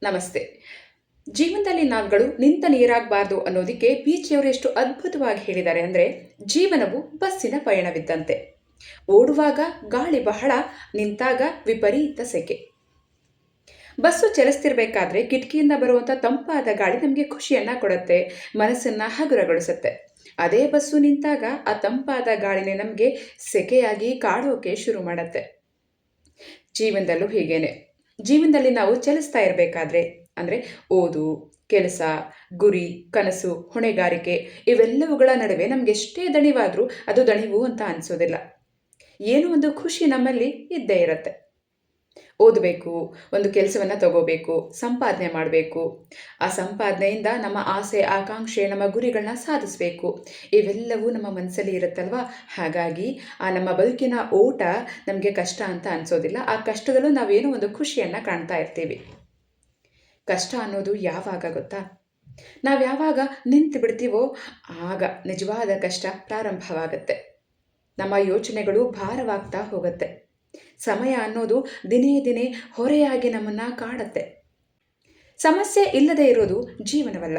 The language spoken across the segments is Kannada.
ನಮಸ್ತೆ. ಜೀವನದಲ್ಲಿ ನಾವುಗಳು ನಿಂತ ನೀರಾಗಬಾರ್ದು ಅನ್ನೋದಕ್ಕೆ ಬೀಚಿಯವರು ಎಷ್ಟು ಅದ್ಭುತವಾಗಿ ಹೇಳಿದ್ದಾರೆ ಅಂದರೆ, ಜೀವನವು ಬಸ್ಸಿನ ಪಯಣವಿದ್ದಂತೆ. ಓಡುವಾಗ ಗಾಳಿ ಬಹಳ, ನಿಂತಾಗ ವಿಪರೀತ ಸೆಕೆ. ಬಸ್ಸು ಚಲಿಸ್ತಿರ್ಬೇಕಾದ್ರೆ ಕಿಟಕಿಯಿಂದ ಬರುವಂಥ ತಂಪಾದ ಗಾಳಿ ನಮಗೆ ಖುಷಿಯನ್ನು ಕೊಡುತ್ತೆ, ಮನಸ್ಸನ್ನು ಹಗುರಗೊಳಿಸುತ್ತೆ. ಅದೇ ಬಸ್ಸು ನಿಂತಾಗ ಆ ತಂಪಾದ ಗಾಳಿನೇ ನಮಗೆ ಸೆಕೆಯಾಗಿ ಕಾಡೋಕೆ ಶುರು ಮಾಡುತ್ತೆ. ಜೀವನದಲ್ಲೂ ಹೀಗೇನೆ. ಜೀವನದಲ್ಲಿ ನಾವು ಚಲಿಸ್ತಾ ಇರಬೇಕಾದ್ರೆ ಅಂದರೆ ಓದು, ಕೆಲಸ, ಗುರಿ, ಕನಸು, ಹೊಣೆಗಾರಿಕೆ ಇವೆಲ್ಲವುಗಳ ನಡುವೆ ನಮ್ಗೆ ಎಷ್ಟೇ ದಣಿವಾದರೂ ಅದು ದಣಿವು ಅಂತ ಅನಿಸೋದಿಲ್ಲ. ಏನೋ ಒಂದು ಖುಷಿ ನಮ್ಮಲ್ಲಿ ಇದ್ದೇ ಇರುತ್ತೆ. ಓದಬೇಕು, ಒಂದು ಕೆಲಸವನ್ನು ತಗೋಬೇಕು, ಸಂಪಾದನೆ ಮಾಡಬೇಕು. ಆ ಸಂಪಾದನೆಯಿಂದ ನಮ್ಮ ಆಸೆ, ಆಕಾಂಕ್ಷೆ, ನಮ್ಮ ಗುರಿಗಳನ್ನ ಸಾಧಿಸಬೇಕು. ಇವೆಲ್ಲವೂ ನಮ್ಮ ಮನಸ್ಸಲ್ಲಿ ಇರುತ್ತಲ್ವ. ಹಾಗಾಗಿ ಆ ನಮ್ಮ ಬದುಕಿನ ಓಟ ನಮಗೆ ಕಷ್ಟ ಅಂತ ಅನಿಸೋದಿಲ್ಲ. ಆ ಕಷ್ಟದಲ್ಲೂ ನಾವೇನೋ ಒಂದು ಖುಷಿಯನ್ನು ಕಾಣ್ತಾ ಇರ್ತೀವಿ. ಕಷ್ಟ ಅನ್ನೋದು ಯಾವಾಗ ಗೊತ್ತಾ? ನಾವು ಯಾವಾಗ ನಿಂತು ಬಿಡ್ತೀವೋ ಆಗ ನಿಜವಾದ ಕಷ್ಟ ಪ್ರಾರಂಭವಾಗುತ್ತೆ. ನಮ್ಮ ಯೋಚನೆಗಳು ಭಾರವಾಗ್ತಾ ಹೋಗುತ್ತೆ. ಸಮಯ ಅನ್ನೋದು ದಿನೇ ದಿನೇ ಹೊರೆಯಾಗಿ ನಮ್ಮನ್ನು ಕಾಡುತ್ತೆ. ಸಮಸ್ಯೆ ಇಲ್ಲದೆ ಇರೋದು ಜೀವನವಲ್ಲ.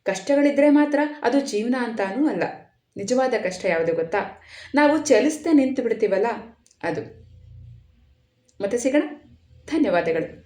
ಕಷ್ಟಗಳಿದ್ದರೆ ಮಾತ್ರ ಅದು ಜೀವನ ಅಂತಾನೂ ಅಲ್ಲ. ನಿಜವಾದ ಕಷ್ಟ ಯಾವುದು ಗೊತ್ತಾ? ನಾವು ಚಲಿಸ್ತಾ ನಿಂತು ಬಿಡ್ತೀವಲ್ಲ ಅದು. ಮತ್ತೆ ಸಿಗೋಣ. ಧನ್ಯವಾದಗಳು.